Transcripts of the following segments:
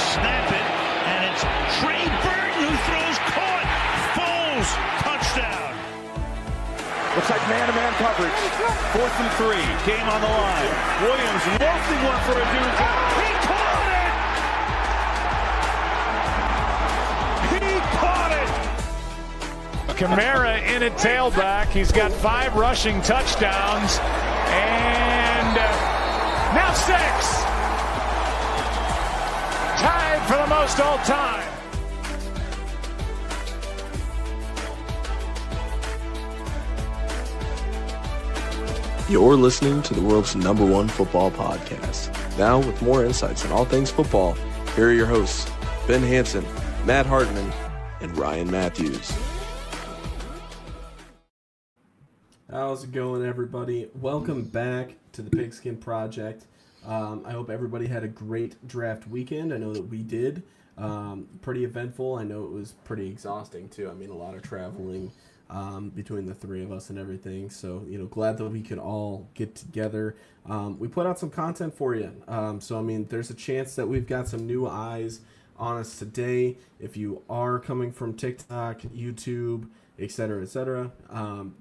snap it, and it's Trey Burton who throws, caught. Foles, touchdown. Looks like man-to-man coverage. 4th and 3. Game on the line. Williams lofting one for a dude. He caught it! He caught it! Kamara in at tailback. He's got 5 rushing touchdowns. And now 6. Tied for the most all time. You're listening to the world's #1 football podcast. Now, with more insights on all things football, here are your hosts, Ben Hanson, Matt Hartman, and Ryan Matthews. How's it going, everybody? Welcome back to the Pigskin Project. I hope everybody had a great draft weekend. I know that we did. Pretty eventful. I know it was pretty exhausting, too. I mean, a lot of traveling between the three of us and everything. So, glad that we could all get together. We put out some content for you. There's a chance that we've got some new eyes on us today. If you are coming from TikTok, YouTube, etc.,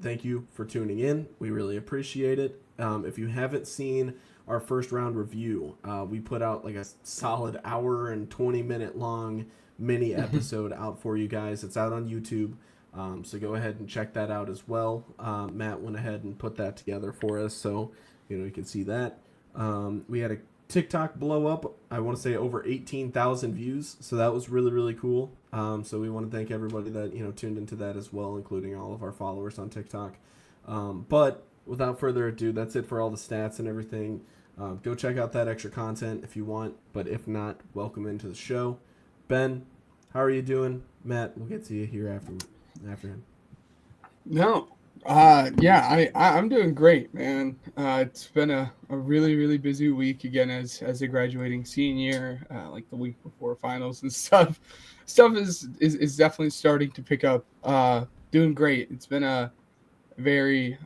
thank you for tuning in. We really appreciate it. If you haven't seen our first round review, we put out like a solid hour and 20-minute long mini episode out for you guys. It's out on YouTube. So go ahead and check that out as well. Matt went ahead and put that together for us, so you can see that. We had a TikTok blow up. I want to say over 18,000 views, so that was really, really cool. So we want to thank everybody that tuned into that as well, including all of our followers on TikTok. But without further ado, that's it for all the stats and everything. Go check out that extra content if you want, but if not, welcome into the show. Ben, how are you doing? Matt, we'll get to you here after him. No. I'm doing great, man. It's been a really, really busy week again as a graduating senior, like the week before finals and stuff. Stuff is definitely starting to pick up. Doing great. It's been a very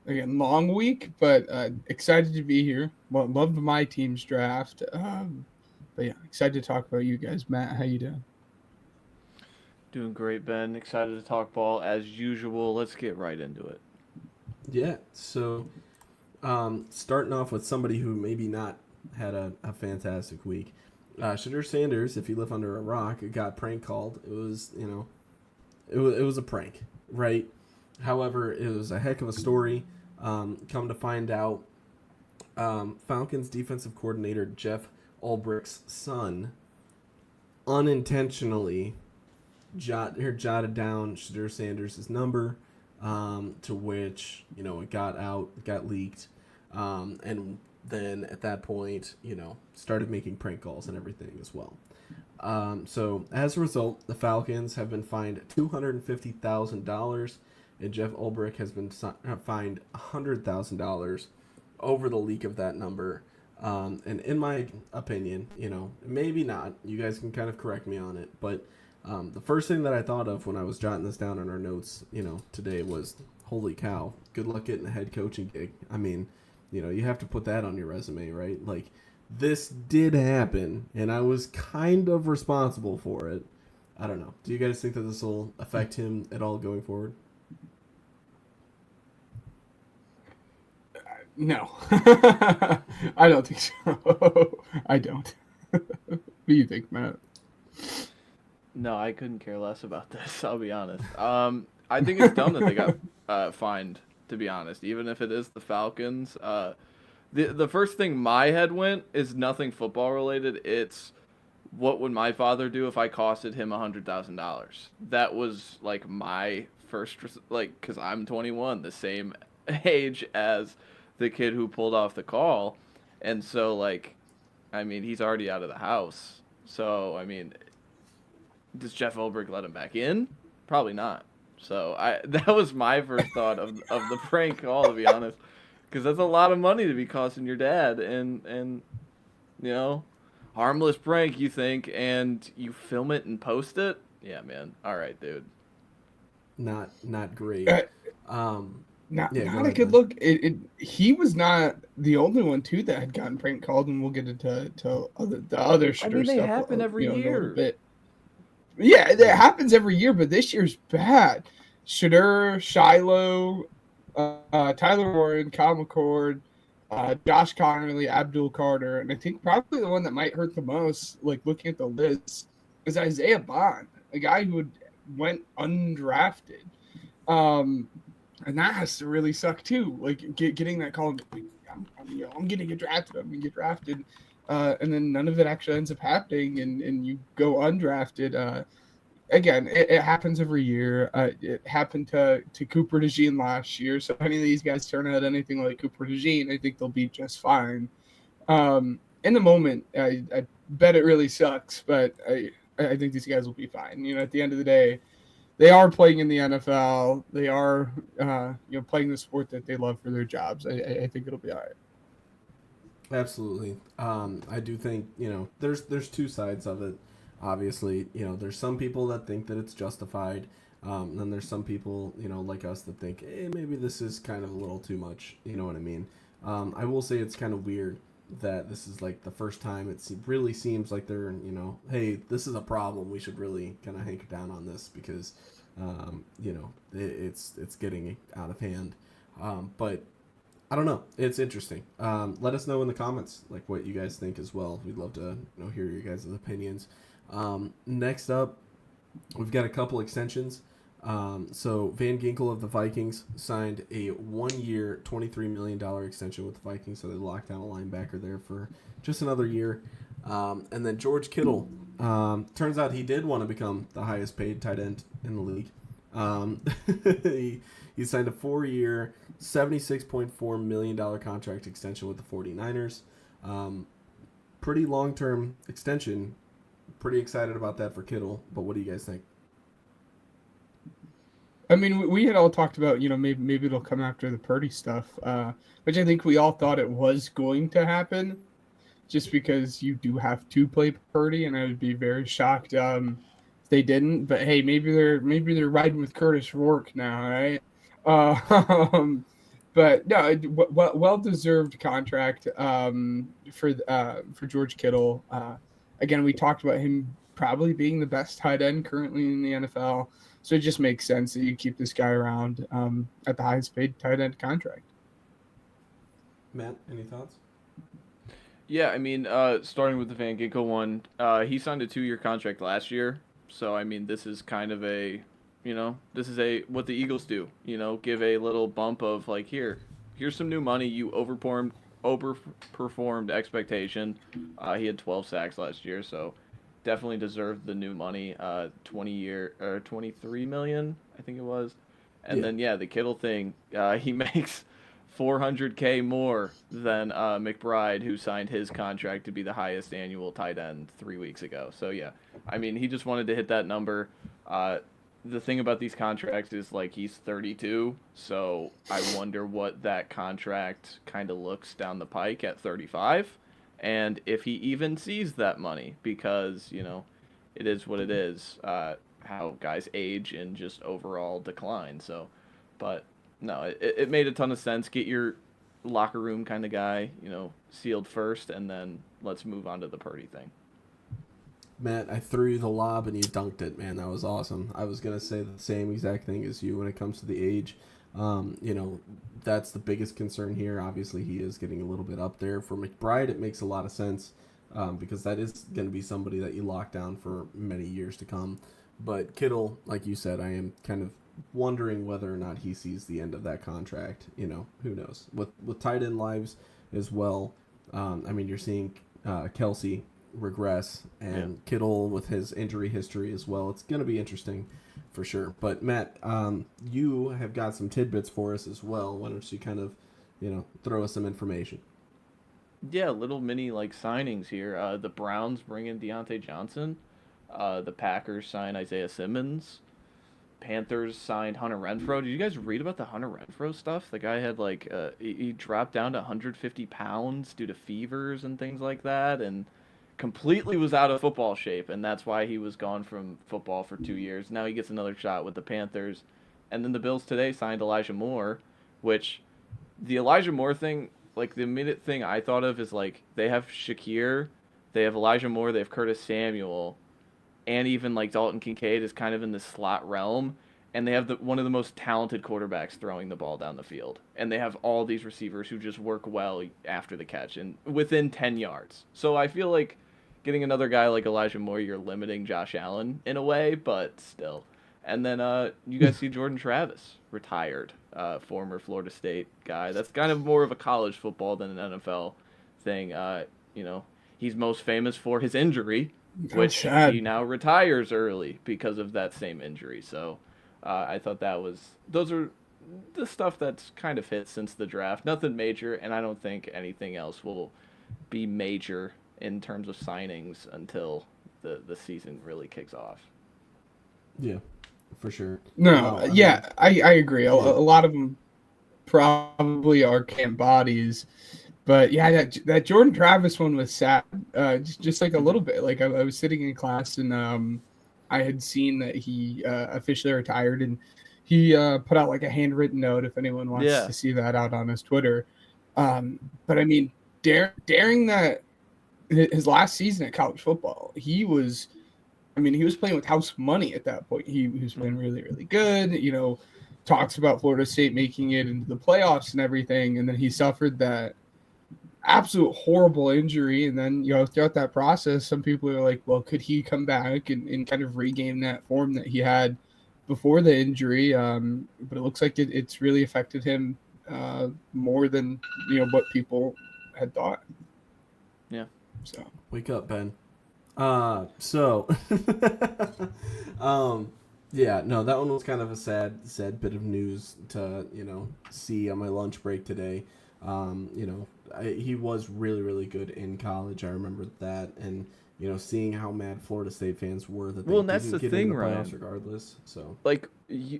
long week, but excited to be here. Loved my team's draft. But yeah, excited to talk about you guys. Matt, how you doing? Doing great, Ben. Excited to talk ball as usual. Let's get right into it. Yeah, so starting off with somebody who maybe not had a fantastic week. Shedeur Sanders, if you live under a rock, got prank called. It was, it was a prank, right? However, it was a heck of a story. Come to find out, Falcons defensive coordinator Jeff Ulbricht's son unintentionally jotted down Shedeur Sanders' number, to which it got leaked, and then at that point started making prank calls and everything as well. So as a result, the Falcons have been fined $250,000, and Jeff Ulbricht has been fined $100,000 over the leak of that number. And in my opinion, maybe not. You guys can kind of correct me on it, but the first thing that I thought of when I was jotting this down in our notes, today was, holy cow, good luck getting a head coaching gig. I mean, you have to put that on your resume, right? Like, this did happen, and I was kind of responsible for it. I don't know. Do you guys think that this will affect him at all going forward? No. I don't think so. I don't. What do you think, Matt? No, I couldn't care less about this, I'll be honest. I think it's dumb that they got fined, to be honest, even if it is the Falcons. The first thing my head went is nothing football related. It's, what would my father do if I costed him $100,000? That was like my first, because I'm 21, the same age as the kid who pulled off the call. And so, he's already out of the house. So, does Jeff Ulbricht let him back in? Probably not. So that was my first thought of the prank call, to be honest, because that's a lot of money to be costing your dad, and harmless prank, you think, and you film it and post it. Yeah, man. All right, dude. Not great. Not a good look. He was not the only one too that had gotten prank called, and we'll get into the other stuff. they happen every in a little year. bit. Yeah, it happens every year, but this year's bad. Shedeur, Shiloh, Tyler Warren, Kyle McCord, Josh Connerly, Abdul Carter, and I think probably the one that might hurt the most, like looking at the list, is Isaiah Bond, a guy who went undrafted. And that has to really suck too. Like getting that call, I'm going to get drafted. I'm going to get drafted. And then none of it actually ends up happening, and you go undrafted. Again, it happens every year. It happened to Cooper DeJean last year. So if any of these guys turn out anything like Cooper DeJean, I think they'll be just fine. In the moment, I bet it really sucks, but I think these guys will be fine. At the end of the day, they are playing in the NFL. They are, playing the sport that they love for their jobs. I think it'll be all right. Absolutely. I do think, there's two sides of it. Obviously, there's some people that think that it's justified. Then there's some people, like us that think, hey, maybe this is kind of a little too much. You know what I mean? I will say it's kind of weird that this is like the first time it really seems like they're, hey, this is a problem. We should really kind of hanker down on this because, it's getting out of hand. But I don't know. It's interesting. Let us know in the comments like what you guys think as well. We'd love to hear your guys' opinions. Next up, we've got a couple extensions. So Van Ginkel of the Vikings signed a 1-year, $23 million extension with the Vikings. So they locked down a linebacker there for just another year. And then George Kittle, turns out he did want to become the highest paid tight end in the league. He signed a 4-year, $76.4 million contract extension with the 49ers. Pretty long-term extension. Pretty excited about that for Kittle, but what do you guys think? I mean, we had all talked about, maybe it'll come after the Purdy stuff, which I think we all thought it was going to happen, just because you do have to play Purdy, and I would be very shocked if they didn't. But hey, maybe they're riding with Curtis Rourke now, right? But no, well-deserved contract for George Kittle. Again, we talked about him probably being the best tight end currently in the NFL. So it just makes sense that you keep this guy around at the highest paid tight end contract. Matt, any thoughts? Yeah, I mean, starting with the Van Ginkel one, he signed a 2-year contract last year. So, I mean, this is kind of what the Eagles do, give a little bump of like, here's some new money. You overperformed expectation. He had 12 sacks last year, so definitely deserved the new money. 23 million, I think it was. And then the Kittle thing, he makes $400K more than McBride, who signed his contract to be the highest annual tight end 3 weeks ago. So yeah, I mean, he just wanted to hit that number. The thing about these contracts is like he's 32, so I wonder what that contract kind of looks down the pike at 35, and if he even sees that money, because it is what it is, how guys age and just overall decline. So, but no, it made a ton of sense. Get your locker room kind of guy, sealed first, and then let's move on to the Purdy thing. Matt, I threw you the lob and you dunked it, man. That was awesome. I was going to say the same exact thing as you when it comes to the age. That's the biggest concern here. Obviously, he is getting a little bit up there. For McBride, it makes a lot of sense because that is going to be somebody that you lock down for many years to come. But Kittle, like you said, I am kind of wondering whether or not he sees the end of that contract. Who knows? With tight end lives as well, I mean, you're seeing Kelsey regress and Kittle with his injury history as well. It's going to be interesting for sure. But Matt, you have got some tidbits for us as well. Why don't you kind of, throw us some information? Yeah, little mini signings here. The Browns bring in Deontay Johnson. The Packers sign Isaiah Simmons. Panthers signed Hunter Renfrow. Did you guys read about the Hunter Renfrow stuff? The guy had he dropped down to 150 pounds due to fevers and things like that, and completely was out of football shape, and that's why he was gone from football for 2 years. Now he gets another shot with the Panthers. And then the Bills today signed Elijah Moore, which the Elijah Moore thing, like the immediate thing I thought of is like they have Shakir, they have Elijah Moore, they have Curtis Samuel, and even like Dalton Kincaid is kind of in the slot realm, and they have one of the most talented quarterbacks throwing the ball down the field, and they have all these receivers who just work well after the catch and within 10 yards. So I feel like getting another guy like Elijah Moore, you're limiting Josh Allen in a way, but still. And then you guys see Jordan Travis, retired, former Florida State guy. That's kind of more of a college football than an NFL thing. You know, he's most famous for his injury, which he now retires early because of that same injury. So I thought those are the stuff that's kind of hit since the draft. Nothing major, and I don't think anything else will be major in terms of signings until the season really kicks off. Yeah, for sure. No, I agree. A lot of them probably are camp bodies, but yeah, that Jordan Travis one was sad. Just like a little bit. Like I was sitting in class and I had seen that he officially retired, and he put out like a handwritten note if anyone wants to see that out on his Twitter. But I mean, during that his last season at college football, he was playing with house money at that point. He was playing really, really good. You know, talks about Florida State making it into the playoffs and everything, and then he suffered that absolute horrible injury. And then, you know, throughout that process, some people are like, well, could he come back and kind of regain that form that he had before the injury? But it looks like it's really affected him more than, you know, what people had thought. Yeah. So wake up, Ben. Yeah, no, that one was kind of a sad bit of news to, you know, see on my lunch break today. You know, he was really, really good in college. I remember that, and you know, seeing how mad Florida State fans were that they didn't get into the playoffs regardless. So, like,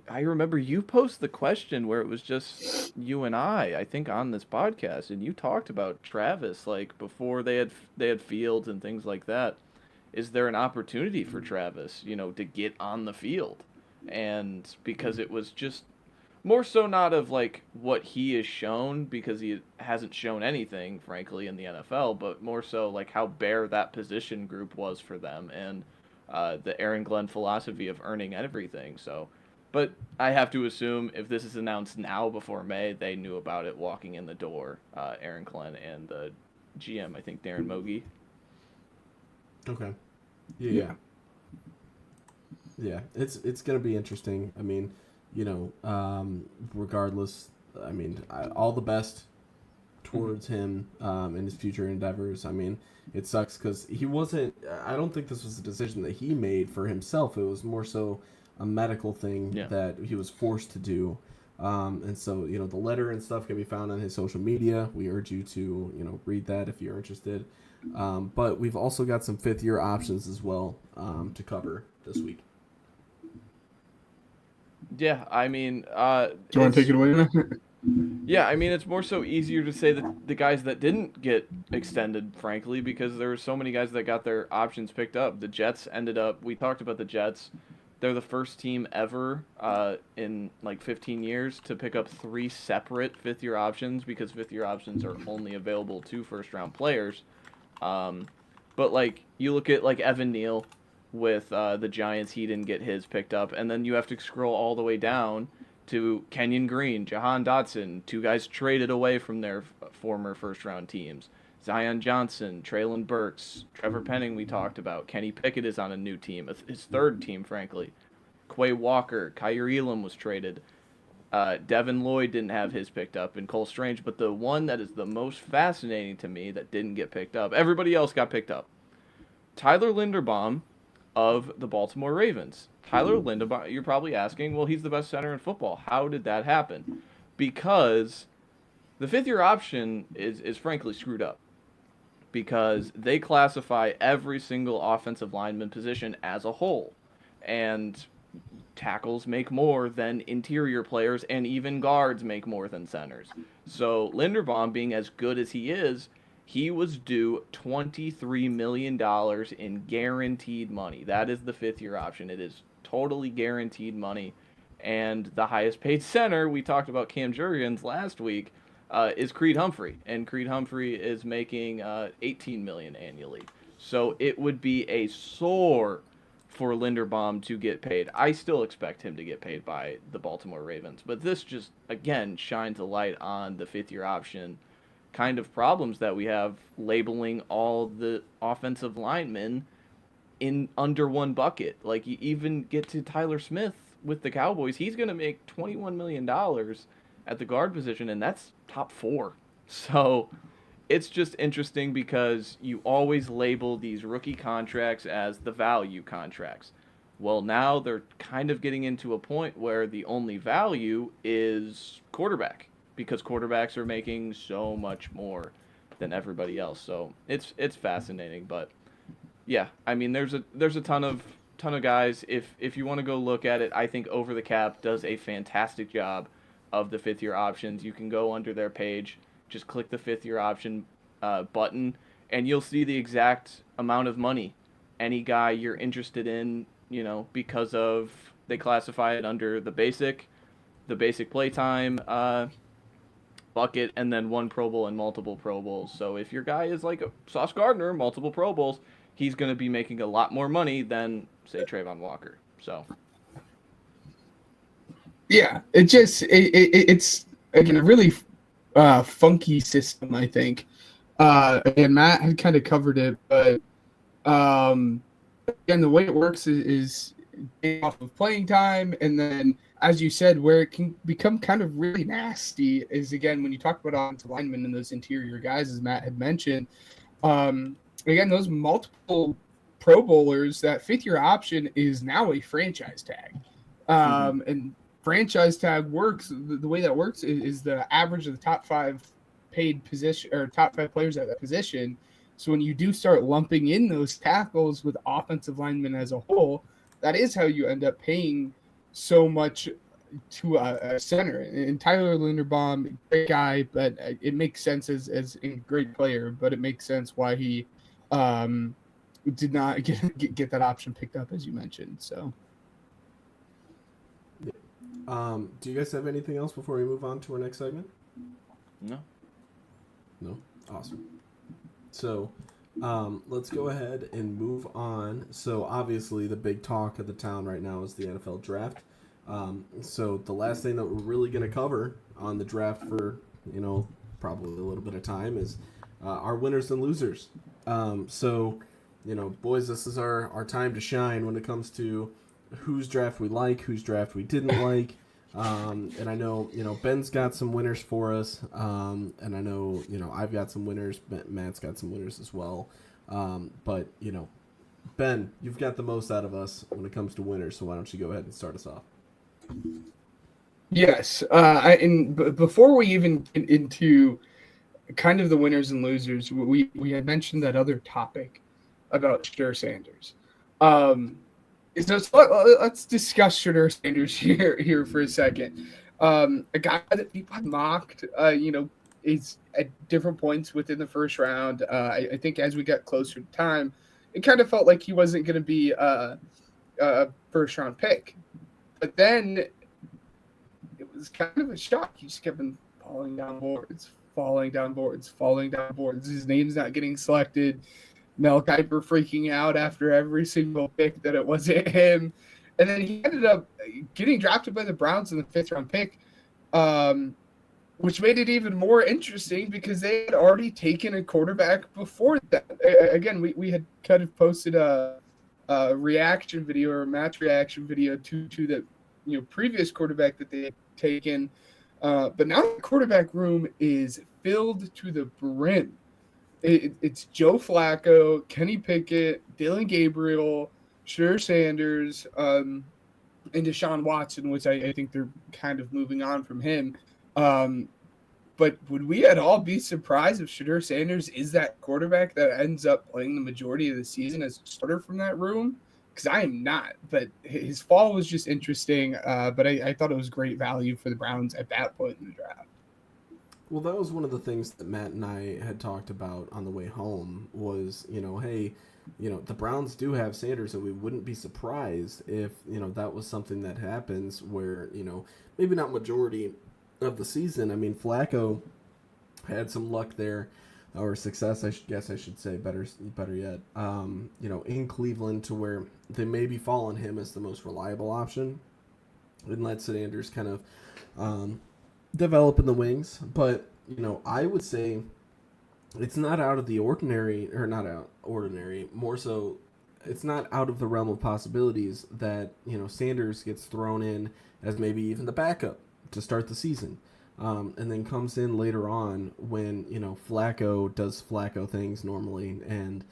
I remember you posed the question where it was just you and I think on this podcast, and you talked about Travis like before they had Fields and things like that. Is there an opportunity for Travis, you know, to get on the field? And because it was just more so not of like what he has shown, because he hasn't shown anything, frankly, in the NFL, but more so like how bare that position group was for them, and the Aaron Glenn philosophy of earning everything. So, but I have to assume if this is announced now before May, they knew about it walking in the door, Aaron Glenn and the GM, I think Darren Mogi. Okay. Yeah. It's gonna be interesting. I mean, you know, regardless, I mean, all the best towards him in his future endeavors. I mean, it sucks because he wasn't. I don't think this was a decision that he made for himself. It was more so a medical thing that he was forced to do. And so, you know, the letter and stuff can be found on his social media. We urge you to, you know, read that if you're interested. But we've also got some fifth-year options as well to cover this week. Yeah, I mean... do you want to take it away? Yeah, I mean, it's more so easier to say that the guys that didn't get extended, frankly, because there were so many guys that got their options picked up. The Jets ended up... We talked about the Jets. They're the first team ever in, like, 15 years to pick up 3 separate fifth-year options, because fifth-year options are only available to first-round players. But, like, you look at, like, Evan Neal with the Giants, he didn't get his picked up, and then you have to scroll all the way down to Kenyon Green, Jahan Dotson, 2 guys traded away from their former first-round teams. Zion Johnson, Treylon Burks, Trevor Penning we talked about. Kenny Pickett is on a new team, his third team, frankly. Quay Walker, Kyer Elam was traded. Devin Lloyd didn't have his picked up, and Cole Strange, but the one that is the most fascinating to me that didn't get picked up, everybody else got picked up. Tyler Linderbaum of the Baltimore Ravens. Tyler Linderbaum, you're probably asking, well, he's the best center in football. How did that happen? Because the fifth-year option is frankly screwed up, because they classify every single offensive lineman position as a whole, and tackles make more than interior players, and even guards make more than centers. So Linderbaum, being as good as he was due $23 million in guaranteed money. That is the fifth-year option. It is totally guaranteed money. And the highest paid center, we talked about Cam Jurgens last week, is Creed Humphrey, and Creed Humphrey is making $18 million annually. So it would be a sore for Linderbaum to get paid. I still expect him to get paid by the Baltimore Ravens, but this just again shines a light on the fifth-year option kind of problems that we have labeling all the offensive linemen in under one bucket. Like, you even get to Tyler Smith with the Cowboys, he's going to make $21 million at the guard position, and that's top 4. So it's just interesting because you always label these rookie contracts as the value contracts. Well, now they're kind of getting into a point where the only value is quarterback, because quarterbacks are making so much more than everybody else. So it's fascinating, but yeah, I mean, there's a ton of guys. If you want to go look at it, I think Over the Cap does a fantastic job of the fifth year options. You can go under their page, just click the fifth year option button, and you'll see the exact amount of money any guy you're interested in, because of they classify it under the basic playtime bucket, and then 1 Pro Bowl and multiple Pro Bowls. So if your guy is like a Sauce Gardner, multiple Pro Bowls, he's going to be making a lot more money than, say, Trayvon Walker. So yeah, it's again a really funky system, I think. And Matt had kind of covered it, but again, the way it works is off of playing time, and then, as you said, where it can become kind of really nasty is, again, when you talk about offensive linemen and those interior guys, as Matt had mentioned, again, those multiple Pro Bowlers, that fifth-year option is now a franchise tag. And franchise tag works, the way that works is the average of the top 5 paid position, or top 5 players at that position. So when you do start lumping in those tackles with offensive linemen as a whole, that is how you end up paying so much to a center. And Tyler Linderbaum, great guy, but it makes sense as a great player, but it makes sense why he did not get that option picked up, as you mentioned. So do you guys have anything else before we move on to our next segment? No. Awesome. So let's go ahead and move on. So obviously the big talk of the town right now is the NFL draft. So the last thing that we're really going to cover on the draft for, probably a little bit of time is our winners and losers. So, boys, this is our time to shine when it comes to whose draft we like, whose draft we didn't like. And I know, Ben's got some winners for us. And I know, I've got some winners. Matt's got some winners as well. But, Ben, you've got the most out of us when it comes to winners. So why don't you go ahead and start us off? Yes. Before we even get into kind of the winners and losers, we had mentioned that other topic about Shedeur Sanders. So let's discuss Shedeur Sanders here for a second. A guy that people have mocked, is at different points within the first round. I think as we got closer to time, it kind of felt like he wasn't going to be a first round pick. But then it was kind of a shock. He just kept falling down boards. His name's not getting selected. Mel Kiper freaking out after every single pick that it wasn't him. And then he ended up getting drafted by the Browns in the 5th round pick, which made it even more interesting because they had already taken a quarterback before that. Again, we had kind of posted a reaction video or a match reaction video to the previous quarterback that they had taken. But now the quarterback room is filled to the brim. It's Joe Flacco, Kenny Pickett, Dylan Gabriel, Shedeur Sanders, and Deshaun Watson, which I think they're kind of moving on from him. But would we at all be surprised if Shedeur Sanders is that quarterback that ends up playing the majority of the season as a starter from that room? Because I am not. But his fall was just interesting. But I thought it was great value for the Browns at that point in the draft. Well, that was one of the things that Matt and I had talked about on the way home was, hey, the Browns do have Sanders, and we wouldn't be surprised if, that was something that happens where, maybe not majority of the season. I mean, Flacco had some luck there, or success, I should say, better yet, in Cleveland, to where they maybe fall on him as the most reliable option and let Sanders kind of develop in the wings. But, I would say it's not out of the ordinary, or not out ordinary, more so it's not out of the realm of possibilities that, Sanders gets thrown in as maybe even the backup to start the season. And then comes in later on when, Flacco does Flacco things normally and,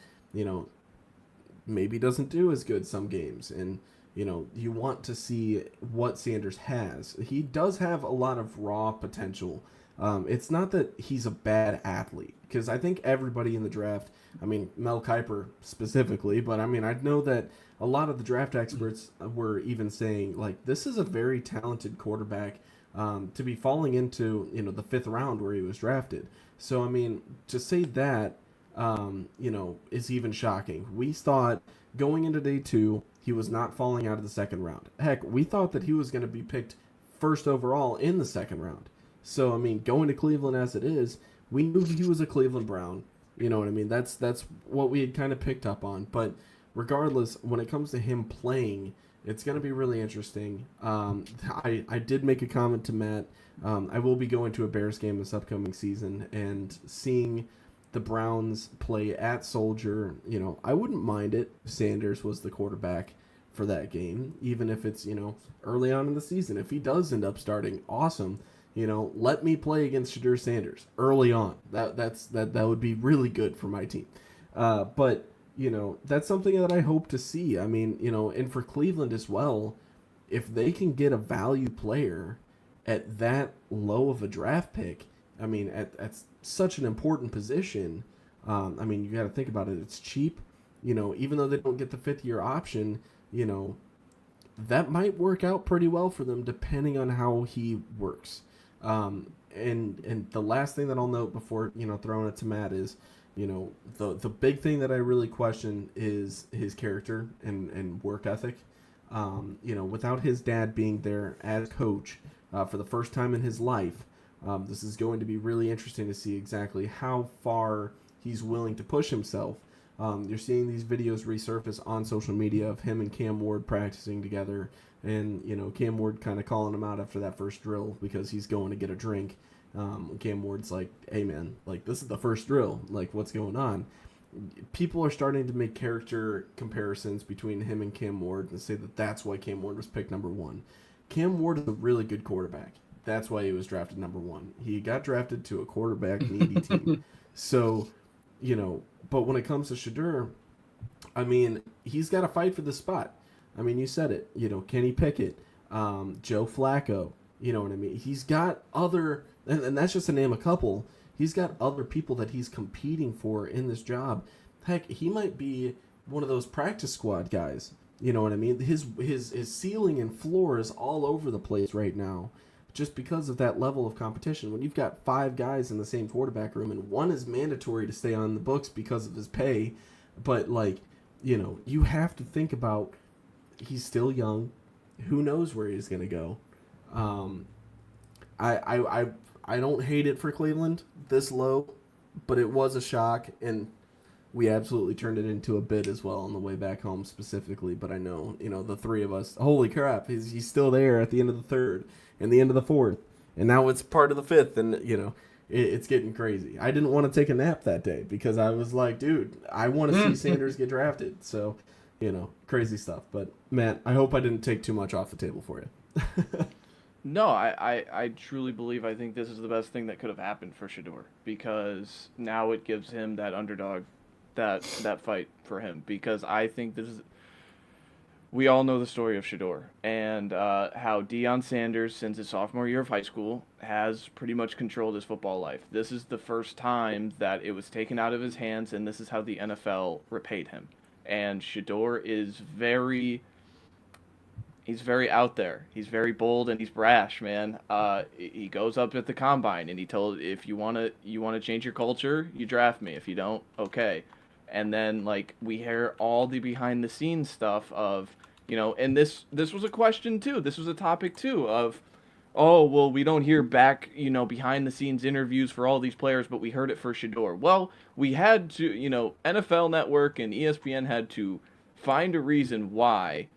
maybe doesn't do as good some games. And, you want to see what Sanders has. He does have a lot of raw potential. It's not that he's a bad athlete, because I think everybody in the draft, Mel Kiper specifically, but I know that a lot of the draft experts were even saying, like, this is a very talented quarterback to be falling into, the 5th round where he was drafted. So, to say that, is even shocking. We thought going into day 2, he was not falling out of the 2nd round. Heck, we thought that he was going to be picked 1st overall in the 2nd round. So, going to Cleveland as it is, we knew he was a Cleveland Brown. You know what I mean? That's what we had kind of picked up on. But regardless, when it comes to him playing, it's going to be really interesting. I did make a comment to Matt. I will be going to a Bears game this upcoming season, and seeing the Browns play at Soldier, I wouldn't mind it if Sanders was the quarterback for that game, even if it's, early on in the season. If he does end up starting, awesome. Let me play against Shedeur Sanders early on. That would be really good for my team. But that's something that I hope to see. And for Cleveland as well, if they can get a value player at that low of a draft pick, at such an important position, you got to think about it. It's cheap, even though they don't get the 5th-year option, that might work out pretty well for them depending on how he works. And the last thing that I'll note before, throwing it to Matt is, the big thing that I really question is his character and work ethic. Without his dad being there as coach for the first time in his life, this is going to be really interesting to see exactly how far he's willing to push himself. You're seeing these videos resurface on social media of him and Cam Ward practicing together, and Cam Ward kind of calling him out after that first drill because he's going to get a drink. Cam Ward's like, hey man, like, this is the first drill, like, what's going on? People are starting to make character comparisons between him and Cam Ward and say that that's why Cam Ward was picked number 1. Cam Ward is a really good quarterback. That's why he was drafted number 1. He got drafted to a quarterback needy team. So, but when it comes to Shedeur, he's got to fight for the spot. You said it, Kenny Pickett, Joe Flacco, you know what I mean? He's got other, and that's just to name a couple, he's got other people that he's competing for in this job. Heck, he might be one of those practice squad guys, you know what I mean? His ceiling and floor is all over the place right now, just because of that level of competition. When you've got 5 guys in the same quarterback room, and one is mandatory to stay on the books because of his pay, but you have to think about, he's still young. Who knows where he's going to go? I don't hate it for Cleveland this low, but it was a shock, and we absolutely turned it into a bid as well on the way back home specifically. But I know, the 3 of us, holy crap, he's still there at the end of the 3rd and the end of the 4th, and now it's part of the 5th, and it's getting crazy. I didn't want to take a nap that day because I was like, dude, I want to see Sanders get drafted. So, crazy stuff. But Matt, I hope I didn't take too much off the table for you. No, I truly believe, I think this is the best thing that could have happened for Shedeur, because now it gives him that underdog, that fight for him, because I think this is, we all know the story of Shedeur and how Deion Sanders, since his sophomore year of high school, has pretty much controlled his football life. This is the first time that it was taken out of his hands, and this is how the NFL repaid him. And Shedeur is he's very out there. He's very bold and he's brash, man. He goes up at the combine and he told, if you want to change your culture, you draft me. If you don't, okay. And then we hear all the behind the scenes stuff of, and this was a question too. This was a topic too of, oh, well, we don't hear back, behind the scenes interviews for all these players, but we heard it for Shedeur. Well, we had to, NFL Network and ESPN had to find a reason why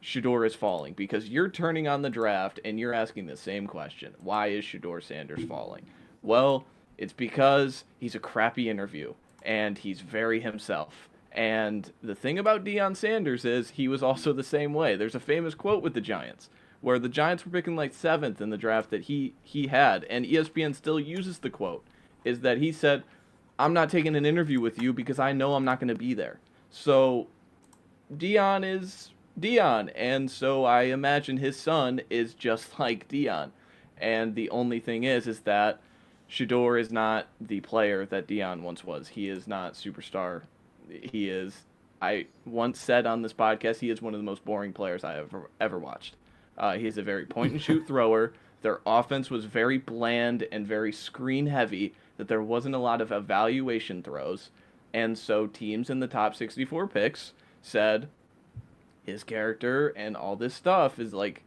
Shedeur is falling, because you're turning on the draft and you're asking the same question. Why is Shedeur Sanders falling? Well, it's because he's a crappy interview and he's very himself. And the thing about Deion Sanders is he was also the same way. There's a famous quote with the Giants where the Giants were picking like 7th in the draft that he had, and ESPN still uses the quote, is that he said, I'm not taking an interview with you because I know I'm not going to be there. So Deion is Deion, and so I imagine his son is just like Deion. And the only thing is that Shedeur is not the player that Deion once was. He is not superstar. He is, I once said on this podcast, he is one of the most boring players I have ever watched. He's a very point-and-shoot thrower. Their offense was very bland and very screen-heavy, that there wasn't a lot of evaluation throws. And so teams in the top 64 picks said, his character and all this stuff is like,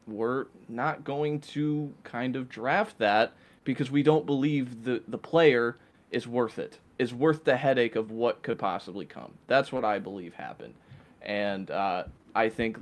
we're not going to kind of draft that because we don't believe the player is worth it, is worth the headache of what could possibly come. That's what I believe happened. And I think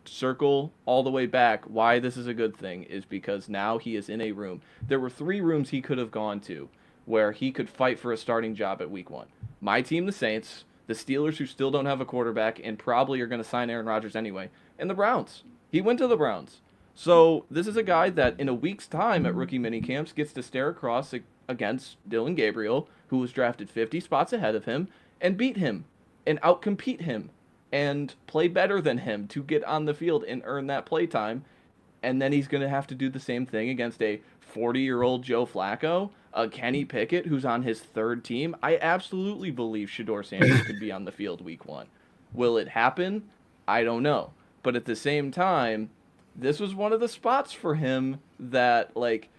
circle all the way back why this is a good thing is because now he is in a room. There were 3 rooms he could have gone to where he could fight for a starting job at week 1. My team, the Saints, the Steelers, who still don't have a quarterback and probably are going to sign Aaron Rodgers anyway, and the Browns. He went to the Browns. So this is a guy that in a week's time at rookie minicamps gets to stare across against Dylan Gabriel, who was drafted 50 spots ahead of him, and beat him and outcompete him and play better than him to get on the field and earn that play time. And then he's going to have to do the same thing against a 40-year-old Joe Flacco, a Kenny Pickett, who's on his 3rd team. I absolutely believe Shedeur Sanders could be on the field week 1. Will it happen? I don't know. But at the same time, this was one of the spots for him that, like,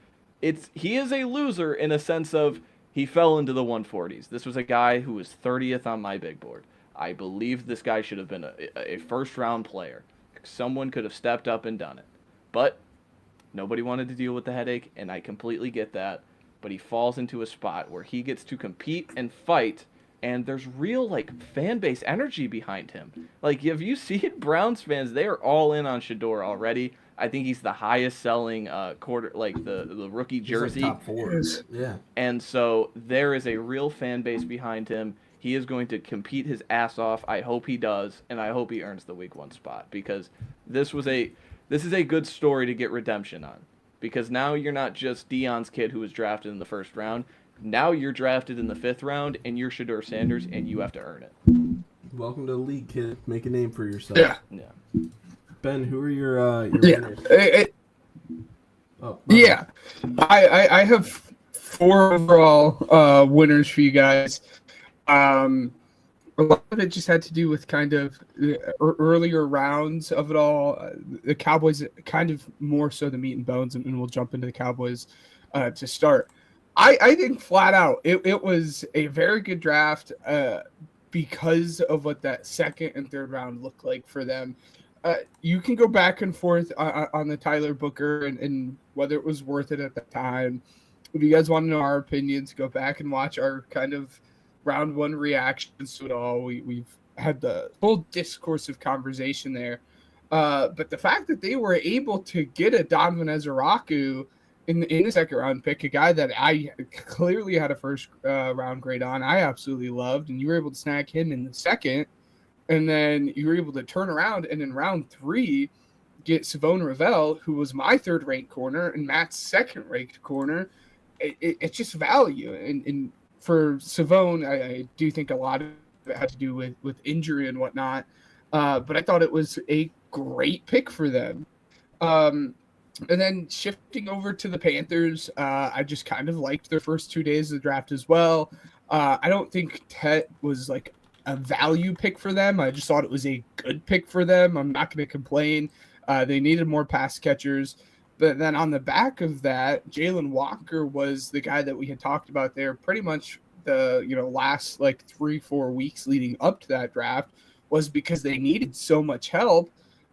he is a loser in a sense of he fell into the 140s. This was a guy who was 30th on my big board. I believe this guy should have been a first-round player. Someone could have stepped up and done it. But nobody wanted to deal with the headache, and I completely get that. But he falls into a spot where he gets to compete and fight, and there's real, fan base energy behind him. Like, if you see it, Browns fans, they are all in on Shedeur already. I think he's the highest-selling the rookie jersey. He's top 4. Yeah. And so there is a real fan base behind him. He is going to compete his ass off. I hope he does, and I hope he earns the week 1 spot, because this is a good story to get redemption on. Because now you're not just Deion's kid who was drafted in the 1st round. Now you're drafted in the 5th round, and you're Shedeur Sanders, and you have to earn it. Welcome to the league, kid. Make a name for yourself. Yeah. Ben, who are your winners? Yeah, I have 4 overall winners for you guys. A lot of it just had to do with kind of earlier rounds of it all. The Cowboys, kind of more so the meat and bones, and we'll jump into the Cowboys to start. I think flat out it was a very good draft because of what that 2nd and 3rd round looked like for them. You can go back and forth on the Tyler Booker and whether it was worth it at the time. If you guys want to know our opinions, go back and watch our kind of round 1 reactions to it all. We've had the full discoursive conversation there. But the fact that they were able to get a Donovan Ezeraku in the 2nd round pick, a guy that I clearly had a 1st round grade on, I absolutely loved, and you were able to snag him in the 2nd, and then you were able to turn around and in round 3 get Savone Ravel, who was my 3rd ranked corner and Matt's 2nd ranked corner. It's just value. And for Savone, I do think a lot of it had to do with injury and whatnot. But I thought it was a great pick for them. And then shifting over to the Panthers, I just kind of liked their first 2 days of the draft as well. I don't think Tet was like a value pick for them. I just thought it was a good pick for them. I'm not going to complain. They needed more pass catchers. But then on the back of that, Jalen Walker was the guy that we had talked about there pretty much the last 3-4 weeks leading up to that draft, was because they needed so much help.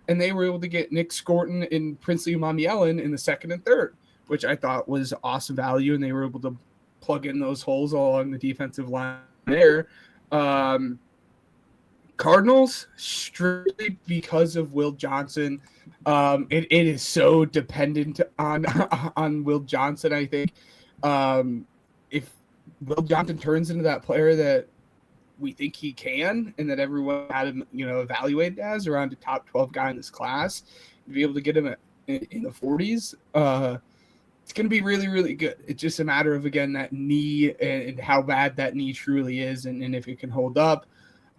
and they were able to get Nick Scorton and Princely Mamielin in the second and third, which I thought was awesome value, and they were able to plug in those holes all along the defensive line there. Cardinals, strictly because of Will Johnson, it is so dependent on Will Johnson, I think. If Will Johnson turns into that player that we think he can, and that everyone had him, evaluated as around a top 12 guy in this class, to be able to get him in the 40s, it's going to be really, really good. It's just a matter of, again, that knee and how bad that knee truly is, and if it can hold up.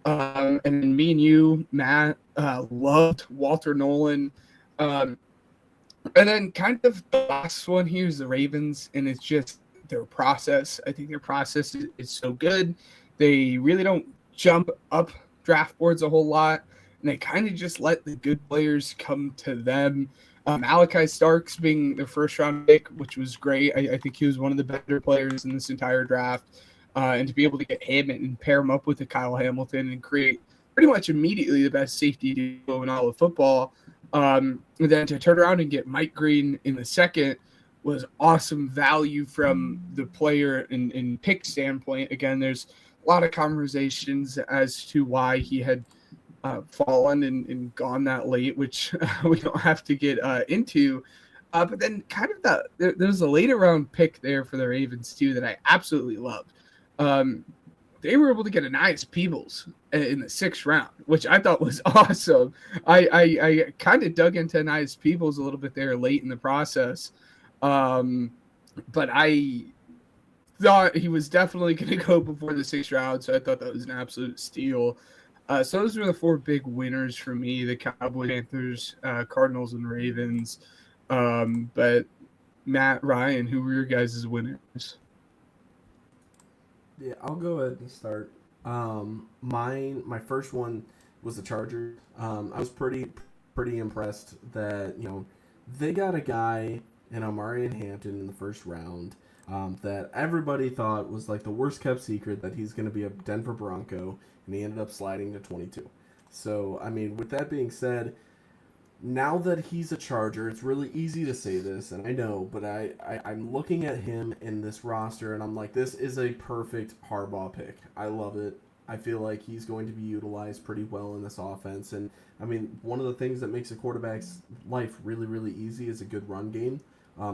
And then me and you, Matt, loved Walter Nolan. And then kind of the last one here is the Ravens, and it's just their process. I think their process is so good. They really don't jump up draft boards a whole lot, and they kind of just let the good players come to them. Malachi Starks being their first-round pick, which was great. I think he was one of the better players in this entire draft. And to be able to get him and pair him up with a Kyle Hamilton and create pretty much immediately the best safety duo in all of football. And then to turn around and get Mike Green in the second was awesome value from the player in pick standpoint. Again, there's a lot of conversations as to why he had fallen and gone that late, which we don't have to get into. But then kind of there's a later round pick there for the Ravens too that I absolutely loved. They were able to get Ainias Peebles in the 6th round, which I thought was awesome. I kind of dug into Ainias Peebles a little bit there late in the process. But I thought he was definitely going to go before the 6th round, so I thought that was an absolute steal. So those were the 4 big winners for me: the Cowboys, Panthers, Cardinals, and Ravens. But Matt, Ryan, who were your guys' winners? Yeah, I'll go ahead and start. My first one was the Chargers. I was pretty impressed that they got a guy in Omarion Hampton in the first round that everybody thought was like the worst kept secret, that he's going to be a Denver Bronco, and he ended up sliding to 22. So I mean, with that being said, now that he's a Charger, it's really easy to say this, and I know, but I'm looking at him in this roster, and I'm like, this is a perfect Harbaugh pick. I love it. I feel like he's going to be utilized pretty well in this offense, and I mean, one of the things that makes a quarterback's life really, really easy is a good run game.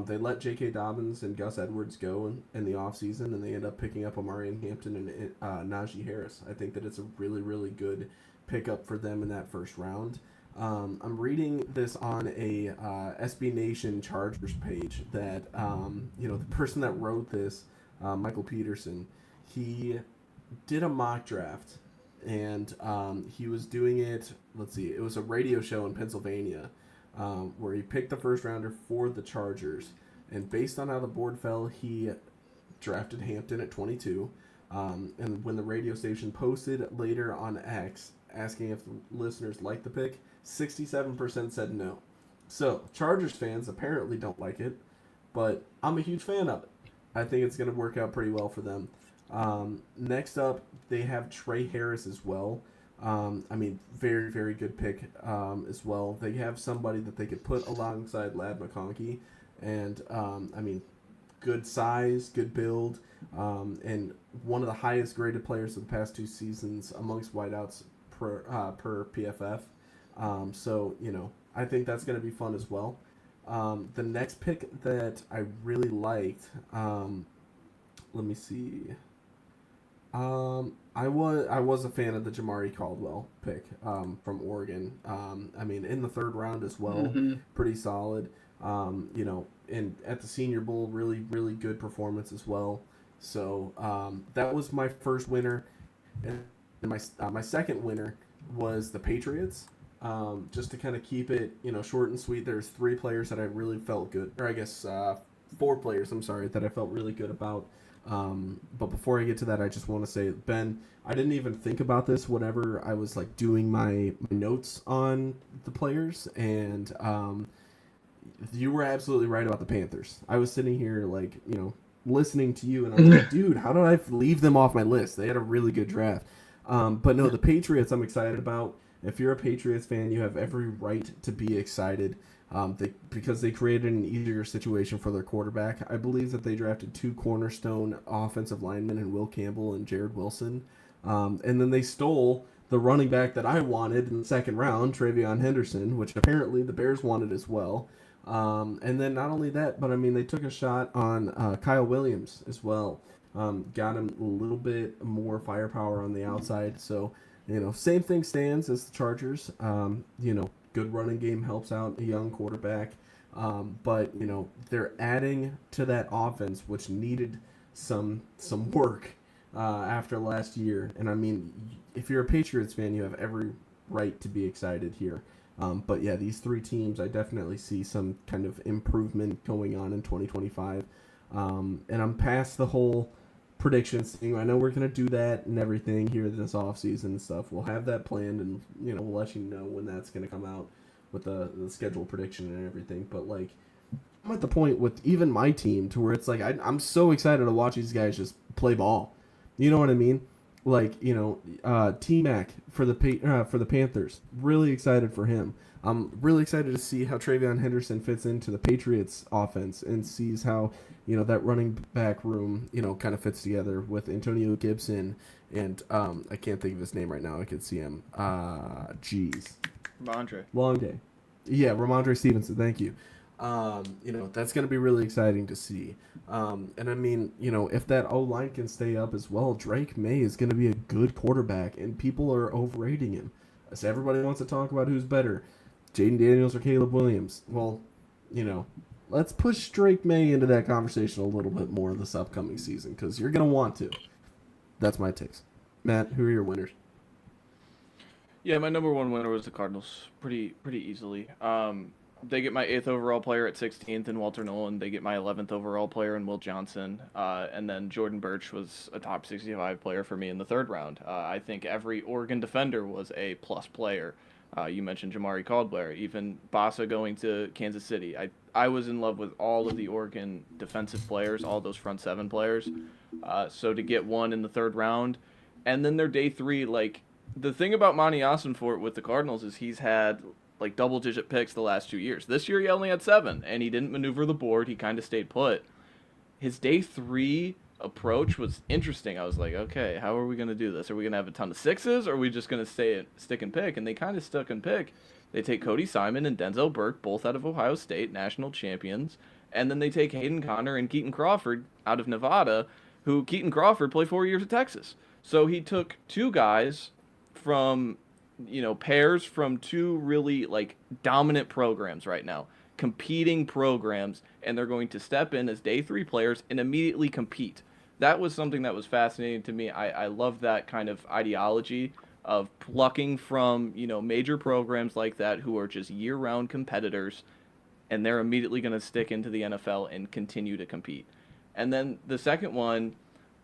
They let J.K. Dobbins and Gus Edwards go in the offseason, and they end up picking up Omarion Hampton and Najee Harris. I think that it's a really, really good pickup for them in that first round. I'm reading this on a SB Nation Chargers page that, the person that wrote this, Michael Peterson, he did a mock draft, and he was doing it, it was a radio show in Pennsylvania where he picked the first rounder for the Chargers, and based on how the board fell, he drafted Hampton at 22, and when the radio station posted later on X asking if the listeners liked the pick, 67% said no. So, Chargers fans apparently don't like it, but I'm a huge fan of it. I think it's going to work out pretty well for them. Next up, they have Trey Harris as well. Very, very good pick as well. They have somebody that they could put alongside Ladd McConkey, and, good size, good build, and one of the highest graded players of the past 2 seasons amongst wideouts per PFF. I think that's going to be fun as well. The next pick that I really liked, let me see. I was a fan of the Jamari Caldwell pick from Oregon. In the 3rd round as well, pretty solid. And at the Senior Bowl, really, really good performance as well. So that was my first winner, and my second winner was the Patriots. Just to kind of keep it, short and sweet, there's 3 players that I really felt good, or I guess 4 players, that I felt really good about. But before I get to that, I just want to say, Ben, I didn't even think about this whenever I was doing my notes on the players, and you were absolutely right about the Panthers. I was sitting here listening to you, and I'm like, dude, how did I leave them off my list? They had a really good draft. But no, the Patriots I'm excited about. if you're a Patriots fan, you have every right to be excited because they created an easier situation for their quarterback. I believe that they drafted 2 cornerstone offensive linemen in Will Campbell and Jared Wilson. And then they stole the running back that I wanted in the second round, Travion Henderson, which apparently the Bears wanted as well. And then not only that, but I mean, they took a shot on Kyle Williams as well. Got him a little bit more firepower on the outside. So, same thing stands as the Chargers. Good running game helps out a young quarterback. But, they're adding to that offense, which needed some work after last year. And I mean, if you're a Patriots fan, you have every right to be excited here. But yeah, these 3 teams, I definitely see some kind of improvement going on in 2025. And I'm past the whole predictions thing. I know we're going to do that and everything here this offseason and stuff. We'll have that planned, and, we'll let you know when that's going to come out with the schedule prediction and everything. But, like, I'm at the point with even my team to where it's like I'm so excited to watch these guys just play ball. You know what I mean? Like, T-Mac for the Panthers. Really excited for him. I'm really excited to see how Travion Henderson fits into the Patriots offense and sees how, that running back room, kind of fits together with Antonio Gibson and I can't think of his name right now. I could see him. Ramondre. Long day. Yeah, Ramondre Stevenson. Thank you. That's going to be really exciting to see. And I mean, if that O-line can stay up as well, Drake May is going to be a good quarterback, and people are overrating him. So everybody wants to talk about who's better, Jaden Daniels or Caleb Williams. Well, let's push Drake May into that conversation a little bit more this upcoming season, because you're going to want to. That's my takes. Matt, who are your winners? Yeah, my number 1 winner was the Cardinals, pretty easily. They get my 8th overall player at 16th in Walter Nolan. They get my 11th overall player in Will Johnson. And then Jordan Birch was a top 65 player for me in the 3rd round. I think every Oregon defender was a plus player. You mentioned Jamari Caldwell, even Bassa going to Kansas City. I was in love with all of the Oregon defensive players, all those front 7 players. So to get one in the 3rd round, and then their day 3, like, the thing about Monty Ossenfort with the Cardinals is he's had like double-digit picks the last 2 years. This year he only had 7, and he didn't maneuver the board. He kind of stayed put. His day 3 approach was interesting. I was like, okay, how are we going to do this? Are we going to have a ton of 6s, or are we just going to stick and pick? And they kind of stuck and pick. They take Cody Simon and Denzel Burke, both out of Ohio State, national champions, and then they take Hayden Conner and Keaton Crawford out of Nevada, who Keaton Crawford played 4 years at Texas. So he took 2 guys from, pairs from 2 really, like, dominant programs right now, competing programs, and they're going to step in as day 3 players and immediately compete. That was something that was fascinating to me. I love that kind of ideology of plucking from, major programs like that who are just year-round competitors, and they're immediately going to stick into the NFL and continue to compete. And then the second one,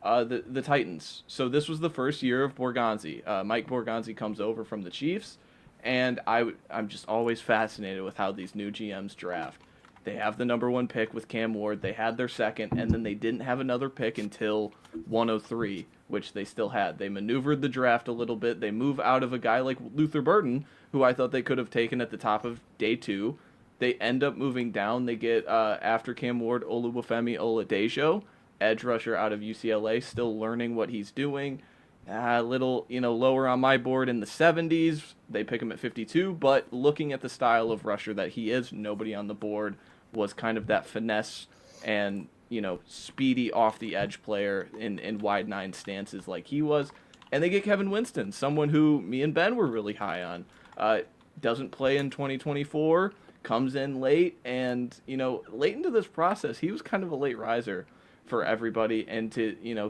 the Titans. So this was the first year of Borgonzi. Mike Borgonzi comes over from the Chiefs, and I'm just always fascinated with how these new GMs draft. They have the number 1 pick with Cam Ward. They had their 2nd, and then they didn't have another pick until 103, which they still had. They maneuvered the draft a little bit. They move out of a guy like Luther Burden, who I thought they could have taken at the top of day 2. They end up moving down. They get, after Cam Ward, Olubafemi Oladejo, edge rusher out of UCLA, still learning what he's doing. A little, lower on my board in the 70s. They pick him at 52, but looking at the style of rusher that he is, nobody on the board was kind of that finesse and, speedy off the edge player in wide 9 stances like he was. And they get Kevin Winston, someone who me and Ben were really high on. Doesn't play in 2024, comes in late, and, late into this process, he was kind of a late riser for everybody, and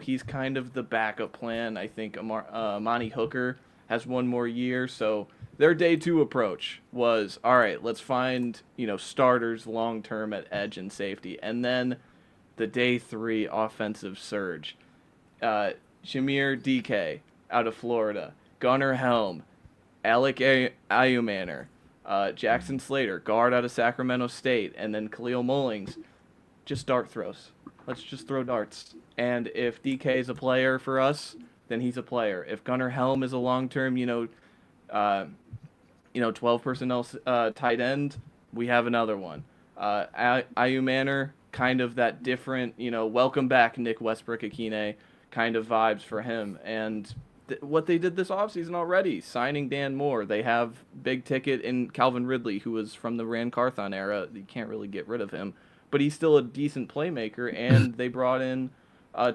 he's kind of the backup plan. I think Amani Hooker has 1 more year, so their day 2 approach was, all right, let's find starters long term at edge and safety, and then the day 3 offensive surge. Shamir DK out of Florida, Gunnar Helm, Alec Ayumanner, Jackson Slater, guard out of Sacramento State, and then Khalil Mullings. Just dart throws. Let's just throw darts. And if DK is a player for us, then he's a player. If Gunnar Helm is a long-term, 12 personnel tight end, we have another one. Ayu Manor, kind of that different, welcome back Nick Westbrook-Akine kind of vibes for him. And what they did this offseason already, signing Dan Moore. They have big ticket in Calvin Ridley, who was from the Rand Carthon era. You can't really get rid of him, but he's still a decent playmaker. And they brought in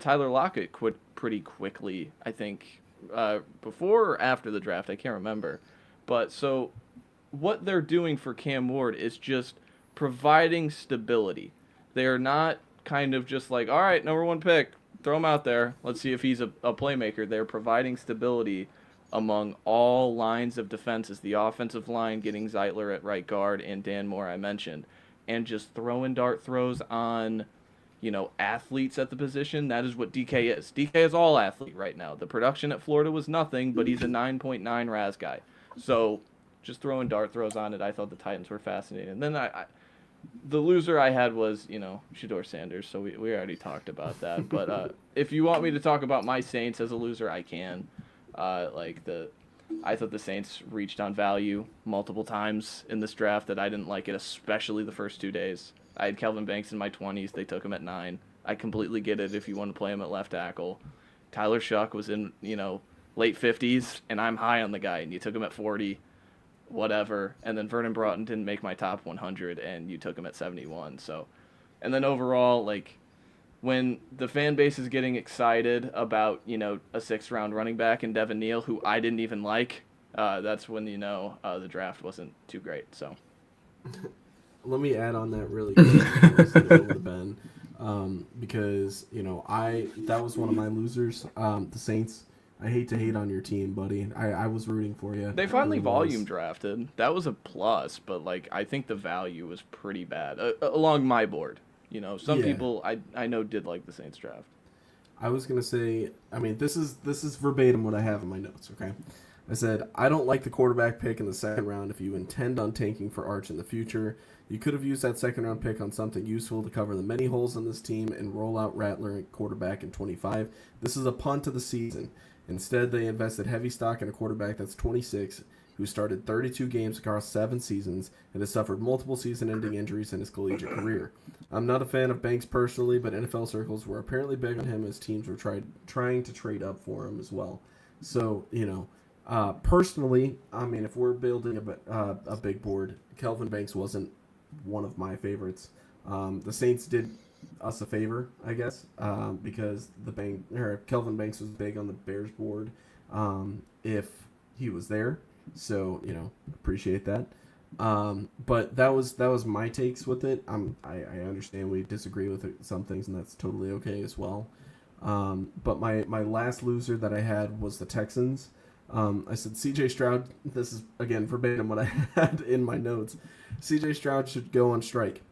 Tyler Lockett pretty quickly, I think, before or after the draft. I can't remember. But so what they're doing for Cam Ward is just providing stability. They are not kind of just like, all right, number 1 pick, throw him out there. Let's see if he's a playmaker. They're providing stability among all lines of defenses. The offensive line getting Zeitler at right guard and Dan Moore I mentioned. And just throwing dart throws on, athletes at the position. That is what DK is. DK is all athlete right now. The production at Florida was nothing, but he's a 9.9 RAS guy. So just throwing dart throws on it. I thought the Titans were fascinating. And then the loser I had was, Shedeur Sanders, so we already talked about that. But if you want me to talk about my Saints as a loser, I can. I thought the Saints reached on value multiple times in this draft that I didn't like it, especially the first 2 days. I had Kelvin Banks in my 20s. They took him at 9. I completely get it if you want to play him at left tackle. Tyler Shuck was in, late 50s, and I'm high on the guy, and you took him at 40. Whatever. And then Vernon Broughton didn't make my top 100 and you took him at 71. So, and then overall, when the fan base is getting excited about, a 6th round running back in Devin Neal, who I didn't even like, that's when, the draft wasn't too great. So let me add on that really quick with Ben, because, that was one of my losers, the Saints. I hate to hate on your team, buddy. I was rooting for you. They finally volume drafted. That was a plus, but I think the value was pretty bad along my board. Some people I know did like the Saints draft. I was gonna say, this is verbatim what I have in my notes. Okay, I said I don't like the quarterback pick in the 2nd round. If you intend on tanking for Arch in the future, you could have used that 2nd round pick on something useful to cover the many holes in this team and roll out Rattler at quarterback in 25. This is a punt of the season. Instead, they invested heavy stock in a quarterback that's 26, who started 32 games across 7 seasons and has suffered multiple season-ending injuries in his collegiate career. I'm not a fan of Banks personally, but NFL circles were apparently big on him as teams were trying to trade up for him as well. So, personally, if we're building a big board, Kelvin Banks wasn't one of my favorites. The Saints did us a favor, I guess, because Kelvin Banks was big on the Bears board if he was there. So, appreciate that. But that was my takes with it. I understand we disagree with some things, and that's totally okay as well. But my last loser that I had was the Texans. I said C.J. Stroud, this is, again, verbatim what I had in my notes. C.J. Stroud should go on strike.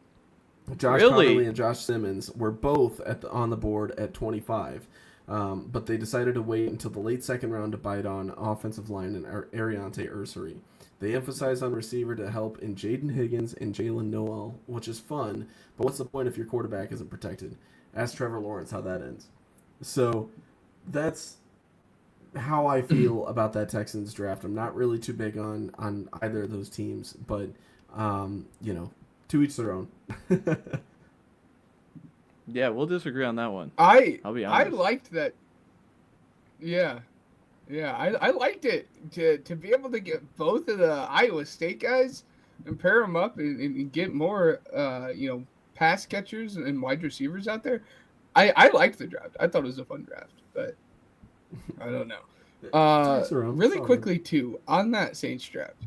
Josh Conley and Josh Simmons were both on the board at 25, but they decided to wait until the late 2nd round to bite on offensive line and Ariante Ursary. They emphasize on receiver to help in Jaden Higgins and Jalen Noel, which is fun, but what's the point if your quarterback isn't protected? Ask Trevor Lawrence how that ends. So that's how I feel about that Texans draft. I'm not really too big on either of those teams, but, to each their own. Yeah, we'll disagree on that one. I'll be honest. I liked that. Yeah. I liked it to be able to get both of the Iowa State guys and pair them up and get more, pass catchers and wide receivers out there. I liked the draft. I thought it was a fun draft, but I don't know. Really quickly too on that Saints draft.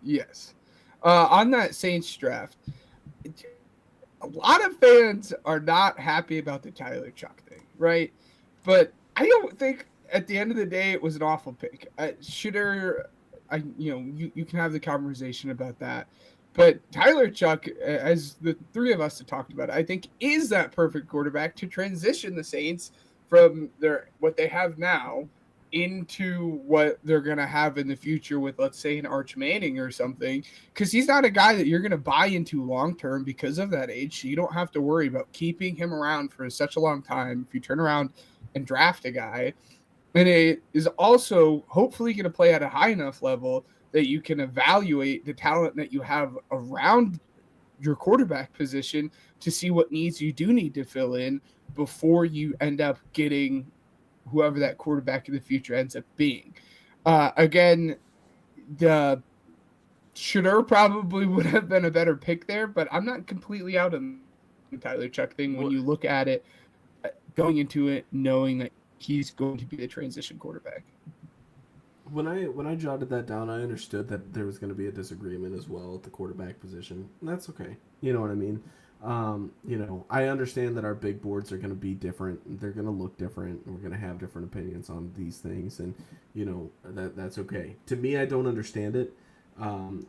Yes. On that Saints draft, a lot of fans are not happy about the Tyler Chuck thing, right? But I don't think at the end of the day it was an awful pick. You can have the conversation about that. But Tyler Chuck, as the three of us have talked about, I think is that perfect quarterback to transition the Saints from what they have now into what they're going to have in the future with, let's say, an Arch Manning or something, because he's not a guy that you're going to buy into long-term because of that age. So you don't have to worry about keeping him around for such a long time if you turn around and draft a guy. And it is also hopefully going to play at a high enough level that you can evaluate the talent that you have around your quarterback position to see what needs you do need to fill in before you end up getting whoever that quarterback in the future ends up being. Again, the Shedeur probably would have been a better pick there, but I'm not completely out on the Tyler Chuck thing when you look at it going into it knowing that he's going to be the transition quarterback. When I jotted that down, I understood that there was going to be a disagreement as well at the quarterback position. And that's okay. You know what I mean? I understand that our big boards are going to be different. They're going to look different. And we're going to have different opinions on these things. And, that's okay. To me, I don't understand it.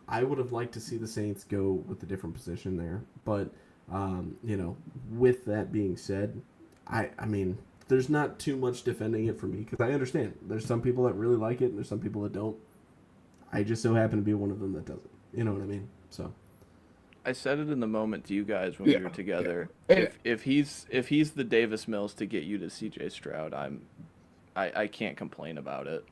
I would have liked to see the Saints go with a different position there. But, with that being said, I mean, there's not too much defending it for me because I understand. There's some people that really like it and there's some people that don't. I just so happen to be one of them that doesn't. You know what I mean? So I said it in the moment to you guys when we were together. Yeah. If he's the Davis Mills to get you to CJ Stroud, I can't complain about it.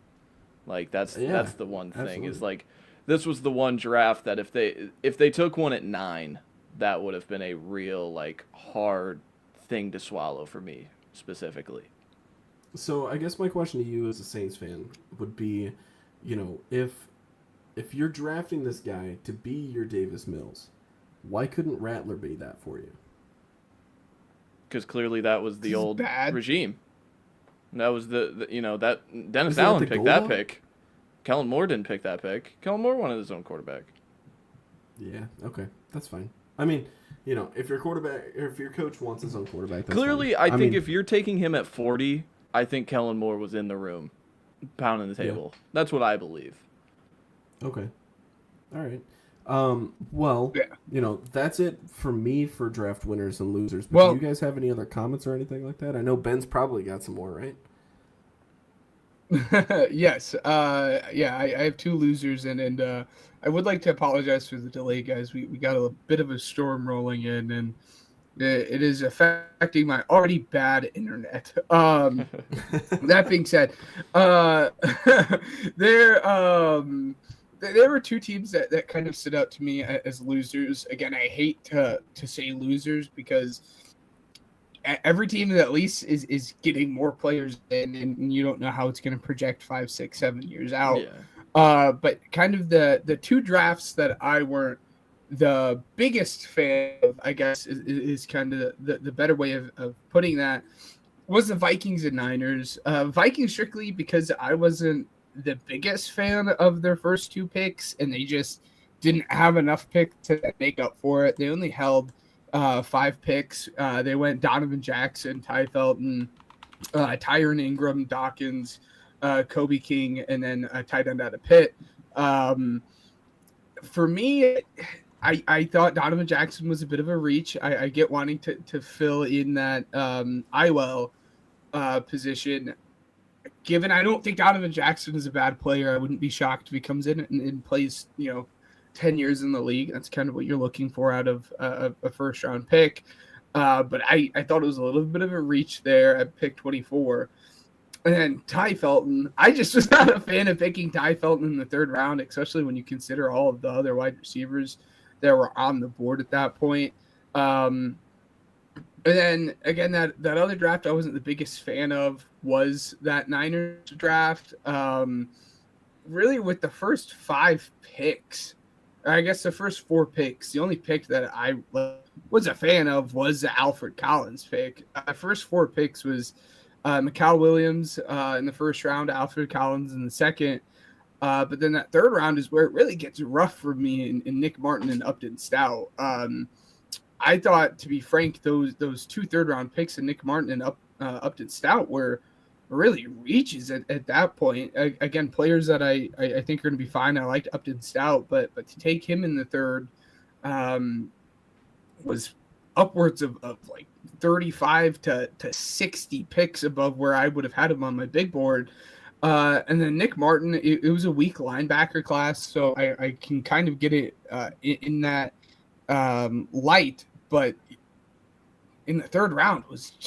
Like that's the one thing absolutely. Is like this was the one draft that if they took one at 9, that would have been a real like hard thing to swallow for me specifically. So I guess my question to you as a Saints fan would be, if you're drafting this guy to be your Davis Mills, why couldn't Rattler be that for you? Because clearly that was the old regime. That was that Dennis Allen picked that pick. Kellen Moore didn't pick that pick. Kellen Moore wanted his own quarterback. Yeah, okay. That's fine. I mean, if your coach wants his own quarterback, that's clearly, fine. I think if you're taking him at 40, I think Kellen Moore was in the room, pounding the table. Yeah. That's what I believe. Okay. All right. That's it for me for draft winners and losers. But do you guys have any other comments or anything like that? I know Ben's probably got some more, right? Yes. I have 2 losers, and I would like to apologize for the delay, guys. We got a bit of a storm rolling in, and it is affecting my already bad internet. That being said, there were 2 teams that kind of stood out to me as losers. Again, I hate to say losers because every team at least is getting more players in, and you don't know how it's going to project 5, 6, 7 years out. Yeah. But kind of the 2 drafts that I weren't the biggest fan of, I guess, is kind of the better way of putting that, was the Vikings and Niners. Vikings strictly because I wasn't the biggest fan of their first 2 picks, and they just didn't have enough picks to make up for it. They only held 5 picks. They went Donovan Jackson, Ty Felton, Tyron Ingram, Dawkins, Kobe King, and then a tight end out of Pitt. For me, I thought Donovan Jackson was a bit of a reach. I get wanting to fill in that Iwell position. Given I don't think Donovan Jackson is a bad player, I wouldn't be shocked if he comes in and plays, 10 years in the league. That's kind of what you're looking for out of a first-round pick. But I thought it was a little bit of a reach there at pick 24. And then Ty Felton, I just was not a fan of picking Ty Felton in the 3rd round, especially when you consider all of the other wide receivers that were on the board at that point. And then, again, that other draft I wasn't the biggest fan of was that Niners draft. Really, with the first 5 picks, I guess the first 4 picks, the only pick that I was a fan of was the Alfred Collins pick. The first 4 picks was Mikal Williams in the first round, Alfred Collins in the second. But then that 3rd round is where it really gets rough for me in Nick Martin and Upton Stout. I thought, to be frank, those 2 3rd-round picks in Nick Martin and Upton Stout were really reaches at that point. Again, players that I think are going to be fine. I liked Upton Stout, but to take him in the 3rd was upwards of like 35 to 60 picks above where I would have had him on my big board. And then Nick Martin, it was a weak linebacker class, so I can kind of get it in that light. But in the 3rd round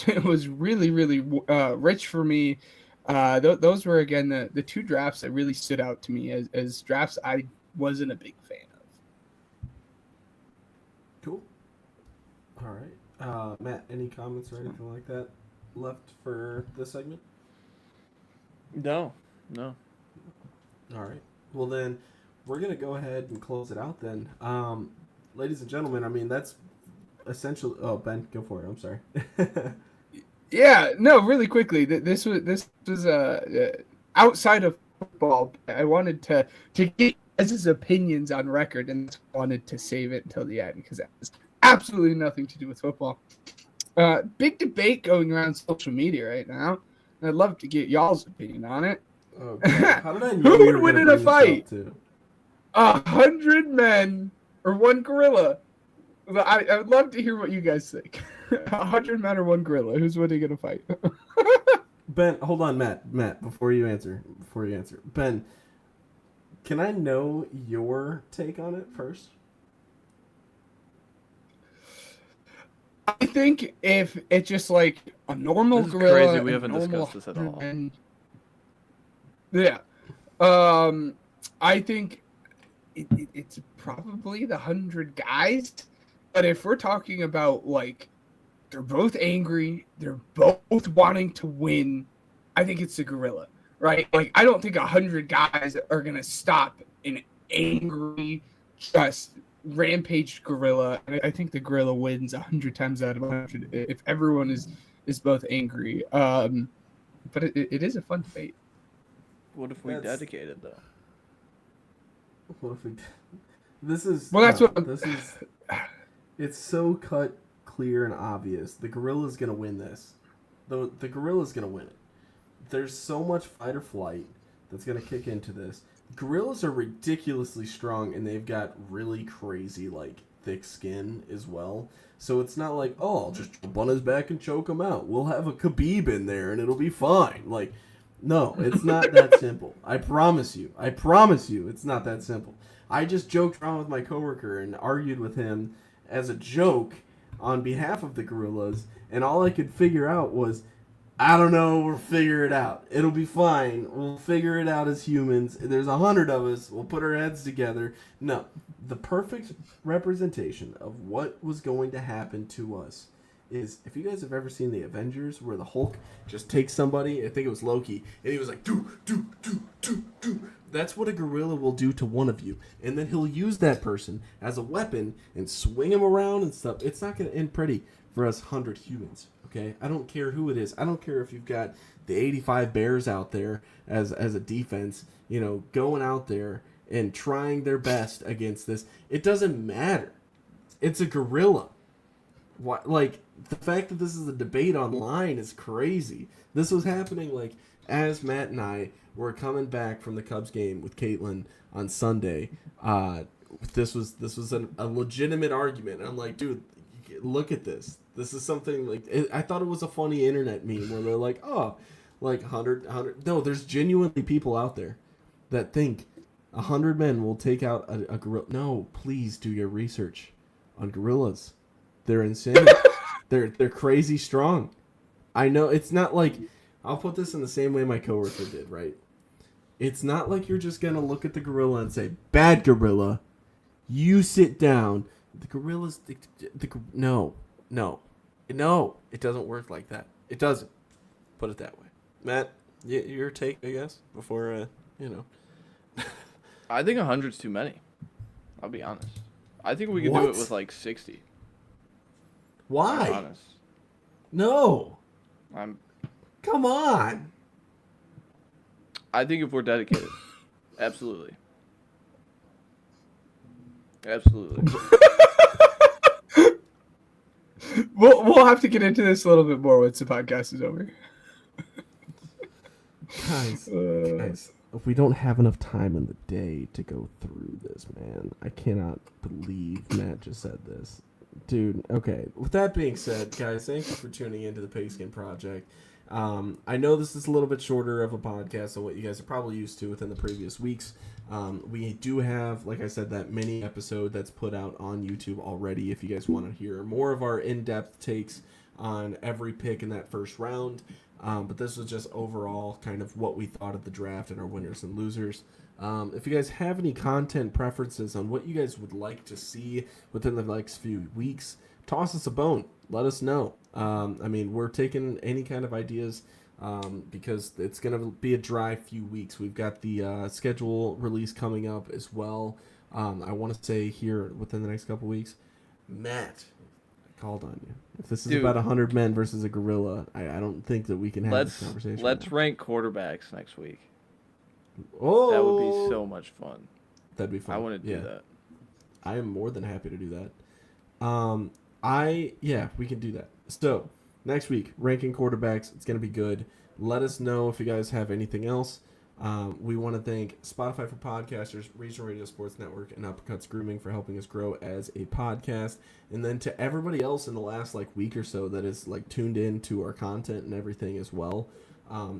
it was really, really rich for me. Those were, again, the two drafts that really stood out to me as drafts I wasn't a big fan of. Cool. All right. Matt, any comments or anything like that left for this segment? No. All right. Well, then we're going to go ahead and close it out then. Ladies and gentlemen, I mean, that's essentially... Oh, Ben, go for it. I'm sorry. Yeah, no, really quickly. This was outside of football. I wanted to get his opinions on record, and wanted to save it until the end because that has absolutely nothing to do with football. Big debate going around social media right now. And I'd love to get y'all's opinion on it. Oh, God. How did I know Who you were would win gonna in a bring this up, fight? too? 100 men or one gorilla? I would love to hear what you guys think. 100 men or one gorilla? Who's winning in a fight? Ben, hold on, Matt, before you answer. Ben, can I know your take on it first? I think if it's just like a normal This is gorilla, crazy. We a haven't normal discussed this at all. 100 men- I think it's probably the 100 guys. But if we're talking about, like, they're both angry, they're both wanting to win, I think it's the gorilla, right? Like, I don't think 100 guys are going to stop an angry, just rampage gorilla. I think the gorilla wins 100 times out of 100 if everyone is both angry. But it is a fun debate. What if we dedicated though? What if we... This is... Well, that's what... This is... It's so cut, clear, and obvious. The gorilla's going to win this. The gorilla's going to win it. There's so much fight or flight that's going to kick into this. Gorillas are ridiculously strong, and they've got really crazy, like, thick skin as well. So it's not like, oh, I'll just jump on his back and choke him out. We'll have a Khabib in there, and it'll be fine. Like, no, it's not that simple. I promise you, it's not that simple. I just joked around with my coworker and argued with him as a joke on behalf of the gorillas, and all I could figure out was, I don't know, we'll figure it out. It'll be fine. We'll figure it out as humans. There's 100 of us. We'll put our heads together. No, the perfect representation of what was going to happen to us is, if you guys have ever seen the Avengers where the Hulk just takes somebody, I think it was Loki, and he was like, do. That's what a gorilla will do to one of you. And then he'll use that person as a weapon and swing him around and stuff. It's not going to end pretty for us 100 humans, okay? I don't care who it is. I don't care if you've got the 85 Bears out there as a defense, you know, going out there and trying their best against this. It doesn't matter. It's a gorilla. Why, like, the fact that this is a debate online is crazy. This was happening, like, as Matt and I were coming back from the Cubs game with Caitlin on Sunday. This was a legitimate argument. And I'm like, dude, look at this. This is something like, I thought it was a funny internet meme where they're like, oh, like 100. No, there's genuinely people out there that think 100 men will take out a gorilla. No, please do your research on gorillas. They're insane. They're crazy strong. I know it's not like, I'll put this in the same way my coworker did, right? It's not like you're just going to look at the gorilla and say, bad gorilla, you sit down. The gorilla's... No, it doesn't work like that. It doesn't. Put it that way. Matt, your take, I guess, before, I think 100's too many. I'll be honest. I think we could do it with like 60. Why? I'm honest. No. Come on. I think if we're dedicated. Absolutely. We'll have to get into this a little bit more once the podcast is over. Guys, we don't have enough time in the day to go through this, man. I cannot believe Matt just said this. Dude, okay. With that being said, guys, thank you for tuning into the Pigskin Project. I know this is a little bit shorter of a podcast than what you guys are probably used to within the previous weeks. We do have, like I said, that mini episode that's put out on YouTube already if you guys want to hear more of our in-depth takes on every pick in that first round. But this was just overall kind of what we thought of the draft and our winners and losers. If you guys have any content preferences on what you guys would like to see within the next few weeks, toss us a bone. Let us know. I mean, we're taking any kind of ideas because it's going to be a dry few weeks. We've got the schedule release coming up as well. I want to say here within the next couple weeks, Matt, I called on you. If this is about 100 men versus a gorilla, I don't think that we can have this conversation. Let's rank quarterbacks next week. Oh, that would be so much fun. That'd be fun. I want to do that. I am more than happy to do that. We can do that. So next week, ranking quarterbacks. It's gonna be good. Let us know if you guys have anything else. We want to thank Spotify for Podcasters, Regional Radio Sports Network, and Uppercuts Grooming for helping us grow as a podcast. And then to everybody else in the last week or so that is tuned in to our content and everything as well.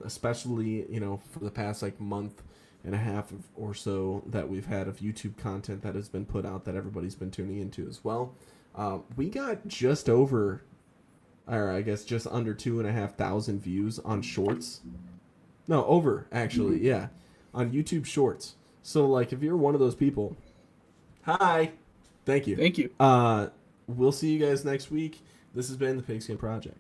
Especially, for the past month and a half or so that we've had of YouTube content that has been put out that everybody's been tuning into as well. We got just under 2,500 views on shorts. No, over, actually, yeah. On YouTube Shorts. So, if you're one of those people, hi. Thank you. Thank you. We'll see you guys next week. This has been the Pigskin Project.